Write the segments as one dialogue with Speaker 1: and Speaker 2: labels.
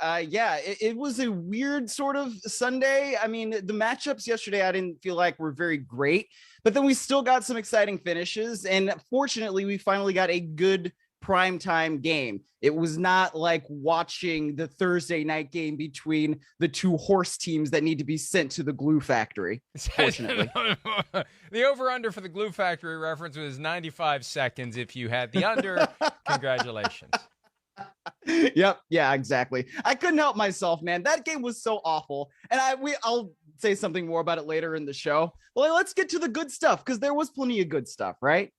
Speaker 1: Yeah, it was a weird sort of Sunday. I mean, the matchups yesterday I didn't feel like were very great, but then we still got some exciting finishes. And fortunately, we finally got a good primetime game. It was not like watching the Thursday night game between the two horse teams that need to be sent to the glue factory. Fortunately.
Speaker 2: The over-under for the glue factory reference was 95 seconds. If you had the under, congratulations.
Speaker 1: Yep. Yeah, exactly. I couldn't help myself, man. That game was so awful. And I'll say something more about it later in the show. Well, let's get to the good stuff because there was plenty of good stuff, right?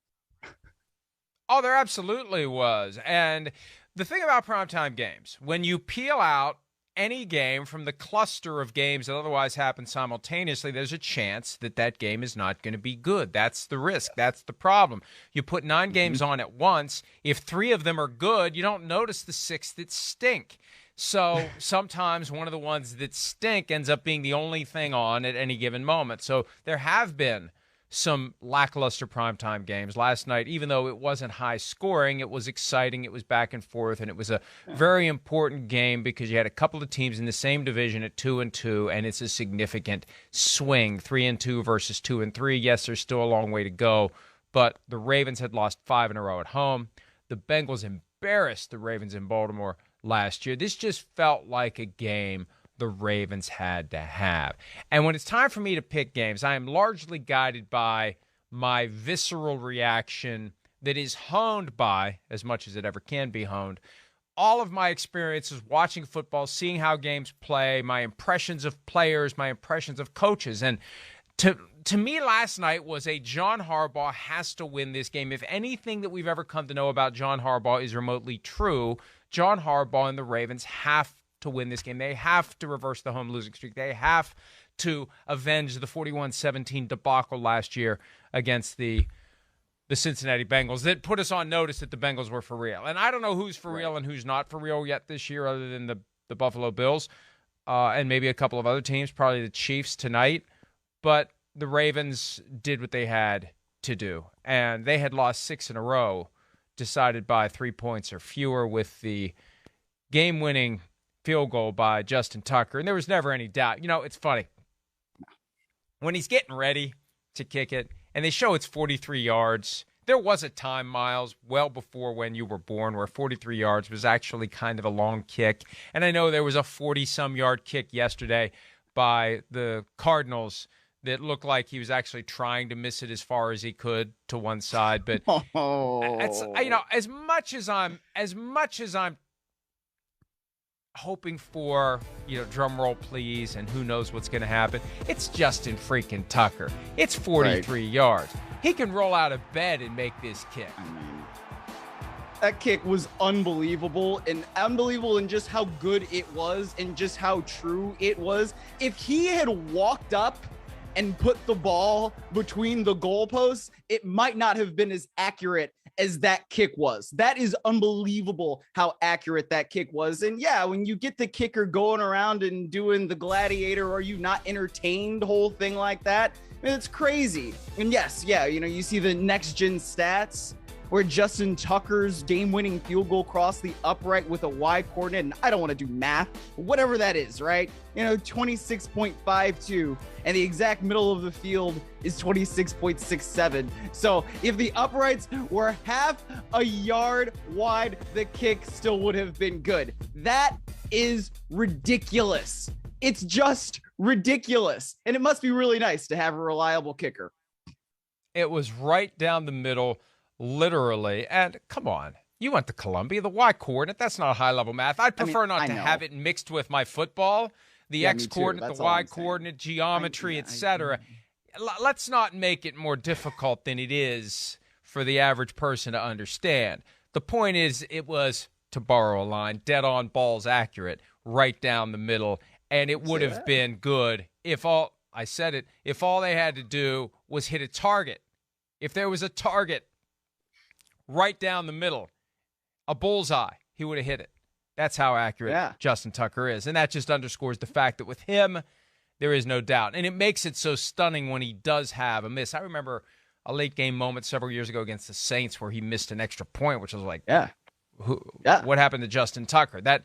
Speaker 2: Oh, there absolutely was. And the thing about primetime games, when you peel out any game from the cluster of games that otherwise happen simultaneously, there's a chance that that game is not going to be good. That's the risk. That's the problem. You put 9 games on at once. If 3 of them are good, you don't notice the 6 that stink. So sometimes one of the ones that stink ends up being the only thing on at any given moment. So there have been some lackluster primetime games last night. Even though it wasn't high scoring, it was exciting, it was back and forth, and it was a very important game because you had a couple of teams in the same division at 2-2, and it's a significant swing, 3-2 versus 2-3. Yes, there's still a long way to go, but the Ravens had lost 5 in a row at home. The Bengals embarrassed the Ravens in Baltimore last year. This just felt like a game the Ravens had to have. And when it's time for me to pick games, I am largely guided by my visceral reaction that is honed by, as much as it ever can be honed, all of my experiences watching football, seeing how games play, my impressions of players, my impressions of coaches. And to me, last night was a John Harbaugh has to win this game. If anything that we've ever come to know about John Harbaugh is remotely true, John Harbaugh and the Ravens have to win this game. They have to reverse the home losing streak. They have to avenge the 41-17 debacle last year against the Cincinnati Bengals that put us on notice that the Bengals were for real. And I don't know who's for real and who's not for real yet this year other than the Buffalo Bills and maybe a couple of other teams, probably the Chiefs tonight. But the Ravens did what they had to do. And they had lost 6 in a row, decided by 3 points or fewer with the game-winning field goal by Justin Tucker, and there was never any doubt. You know, it's funny. When he's getting ready to kick it, and they show it's 43 yards, there was a time, Myles, well before when you were born, where 43 yards was actually kind of a long kick. And I know there was a 40-some-yard kick yesterday by the Cardinals that looked like he was actually trying to miss it as far as he could to one side. But it's, you know, as much as I'm hoping for, you know, drum roll please, and who knows what's going to happen. It's Justin freaking Tucker. It's 43 yards. He can roll out of bed and make this kick.
Speaker 1: I mean, that kick was unbelievable in just how good it was and just how true it was. If he had walked up and put the ball between the goalposts, it might not have been as accurate as that kick was. That is unbelievable how accurate that kick was. And yeah, when you get the kicker going around and doing the gladiator, are you not entertained whole thing like that? I mean, it's crazy. And yes, yeah, you know, you see the next gen stats where Justin Tucker's game-winning field goal crossed the upright with a Y coordinate, and I don't want to do math, but whatever that is, right? You know, 26.52, and the exact middle of the field is 26.67. So if the uprights were half a yard wide, the kick still would have been good. That is ridiculous. It's just ridiculous. And it must be really nice to have a reliable kicker.
Speaker 2: It was right down the middle, literally. And come on, you went to Columbia. The Y coordinate, that's not high-level math. I'd prefer not to have it mixed with my football. The X coordinate, the Y coordinate, geometry, etc. Let's not make it more difficult than it is for the average person to understand. The point is, it was, to borrow a line, dead on, balls accurate, right down the middle, and it would have been good if all they had to do was hit a target. If there was a target right down the middle, a bullseye, he would have hit it. That's how accurate Justin Tucker is. And that just underscores the fact that with him, there is no doubt. And it makes it so stunning when he does have a miss. I remember a late game moment several years ago against the Saints where he missed an extra point, which was like, What happened to Justin Tucker? That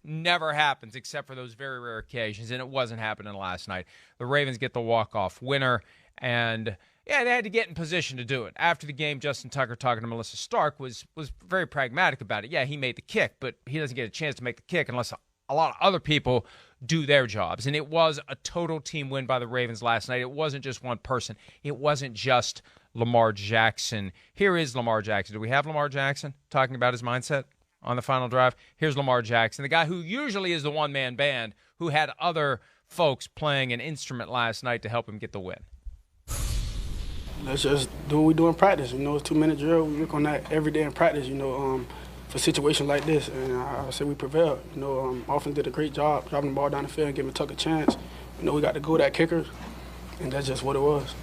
Speaker 2: never happens except for those very rare occasions, and it wasn't happening last night. The Ravens get the walk-off winner, and they had to get in position to do it. After the game, Justin Tucker, talking to Melissa Stark, was very pragmatic about it. Yeah, he made the kick, but he doesn't get a chance to make the kick unless a lot of other people do their jobs. And it was a total team win by the Ravens last night. It wasn't just one person. It wasn't just Lamar Jackson. Here is Lamar Jackson. Do we have Lamar Jackson talking about his mindset on the final drive? Here's Lamar Jackson, the guy who usually is the one-man band, who had other folks playing an instrument last night to help him get the win.
Speaker 3: Let's just do what we do in practice. It's 2-minute drill. We work on that every day in practice, for situations like this. And I say we prevailed. Offense did a great job driving the ball down the field and giving Tuck a chance. We got to go that kicker, and that's just what it was.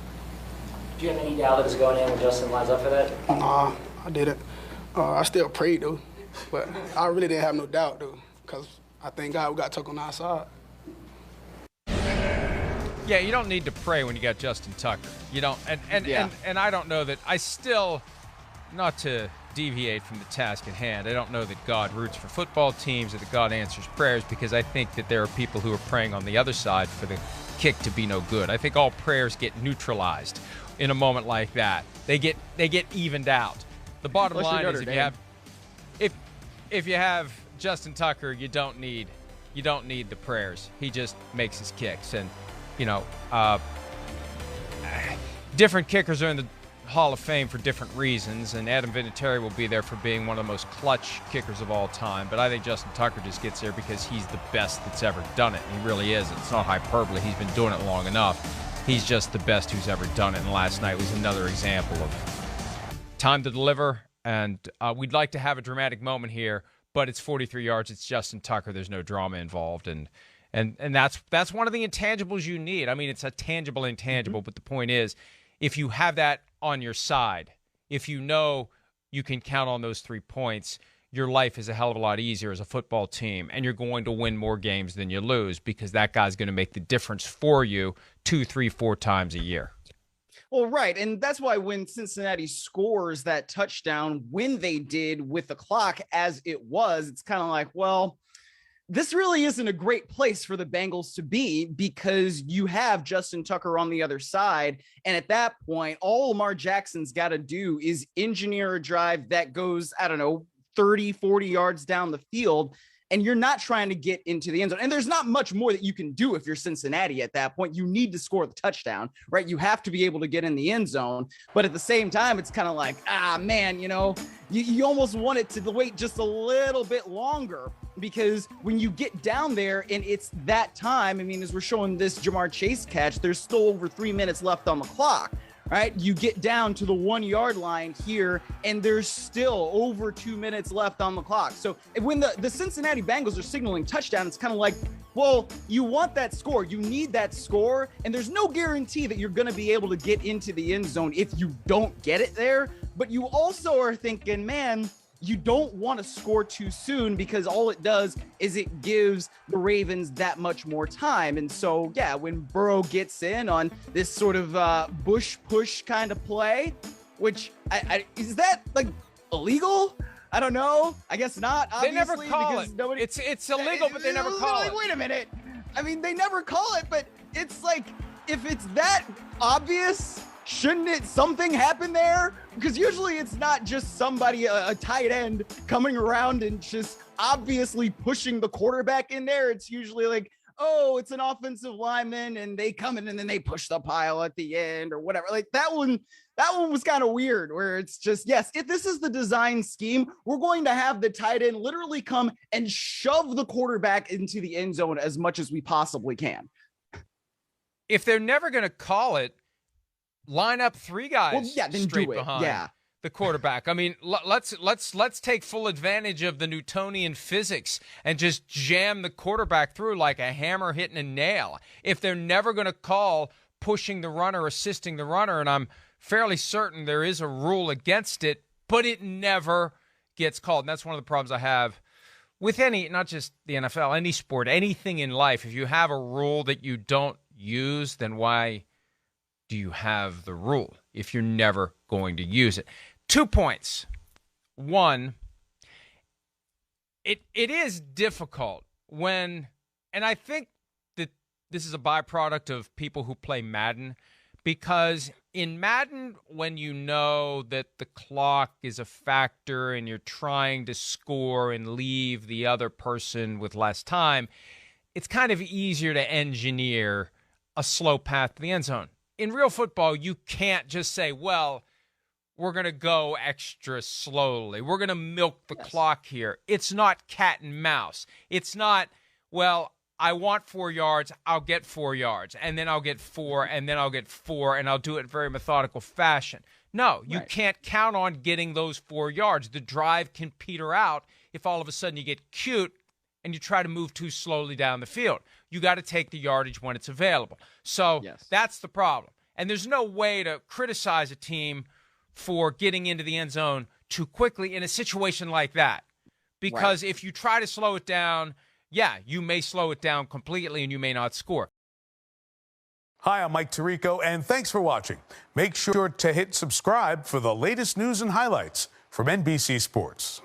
Speaker 4: Do you have any doubt that was going in when Justin lines up for that?
Speaker 3: Nah, I didn't. I still prayed, though. But I really didn't have no doubt, though, because I thank God we got Tuck on our side.
Speaker 2: Yeah, you don't need to pray when you got Justin Tucker. You don't, and I don't know that. I still, not to deviate from the task at hand, I don't know that God roots for football teams or that God answers prayers, because I think that there are people who are praying on the other side for the kick to be no good. I think all prayers get neutralized in a moment like that. They get evened out. The bottom line is if you have Justin Tucker, you don't need the prayers. He just makes his kicks, and different kickers are in the Hall of Fame for different reasons, and Adam Vinatieri will be there for being one of the most clutch kickers of all time. But I think Justin Tucker just gets there because he's the best that's ever done it. He really is. It's not hyperbole. He's been doing it long enough. He's just the best who's ever done it, and last night was another example of time to deliver. And we'd like to have a dramatic moment here, but it's 43 yards. It's Justin Tucker. There's no drama involved, and that's one of the intangibles you need. I mean, it's a tangible intangible, but the point is, if you have that on your side, if you know you can count on those 3 points, your life is a hell of a lot easier as a football team, and you're going to win more games than you lose, because that guy's going to make the difference for you 2, 3, 4 times a year.
Speaker 1: Well, right. And that's why when Cincinnati scores that touchdown, when they did with the clock as it was, it's kind of like, well, this really isn't a great place for the Bengals to be, because you have Justin Tucker on the other side. And at that point, all Lamar Jackson's got to do is engineer a drive that goes, 30, 40 yards down the field. And you're not trying to get into the end zone. And there's not much more that you can do if you're Cincinnati at that point. You need to score the touchdown, right? You have to be able to get in the end zone. But at the same time, it's kind of like, man, you almost want it to wait just a little bit longer, because when you get down there and it's that time, as we're showing this Jamar Chase catch, there's still over 3 minutes left on the clock. Right, you get down to the 1 yard line here, and there's still over 2 minutes left on the clock. So when the Cincinnati Bengals are signaling touchdown, it's kind of like, well, you want that score, you need that score, and there's no guarantee that you're going to be able to get into the end zone if you don't get it there. But you also are thinking, man, you don't want to score too soon, because all it does is it gives the Ravens that much more time. And so, yeah, when Burrow gets in on this sort of bush push kind of play, which is that like illegal? I don't know. I guess not.
Speaker 2: They never call it. It's illegal, but they never call it.
Speaker 1: Wait a minute. They never call it, but it's like, if it's that obvious, shouldn't something happen there? Because usually it's not just somebody, a tight end, coming around and just obviously pushing the quarterback in there. It's usually like, oh, it's an offensive lineman and they come in and then they push the pile at the end or whatever. Like that one was kind of weird, where it's just, yes, if this is the design scheme, we're going to have the tight end literally come and shove the quarterback into the end zone as much as we possibly can.
Speaker 2: If they're never going to call it, line up 3 guys straight behind the quarterback. Let's take full advantage of the Newtonian physics and just jam the quarterback through like a hammer hitting a nail. If they're never going to call pushing the runner, assisting the runner, and I'm fairly certain there is a rule against it, but it never gets called. And that's one of the problems I have with any, not just the NFL, any sport, anything in life. If you have a rule that you don't use, then why do you have the rule if you're never going to use it? 2 points. One, It is difficult when, and I think that this is a byproduct of people who play Madden, because in Madden, when you know that the clock is a factor and you're trying to score and leave the other person with less time, it's kind of easier to engineer a slow path to the end zone. In real football, you can't just say, well, we're going to go extra slowly. We're going to milk the clock here. It's not cat and mouse. It's not, well, I want 4 yards, I'll get 4 yards, and then I'll get 4, and then I'll get 4, and I'll do it in very methodical fashion. No, you can't count on getting those 4 yards. The drive can peter out if all of a sudden you get cute and you try to move too slowly down the field. You got to take the yardage when it's available. So that's the problem. And there's no way to criticize a team for getting into the end zone too quickly in a situation like that. Because if you try to slow it down, you may slow it down completely and you may not score.
Speaker 5: Hi, I'm Mike Tirico, and thanks for watching. Make sure to hit subscribe for the latest news and highlights from NBC Sports.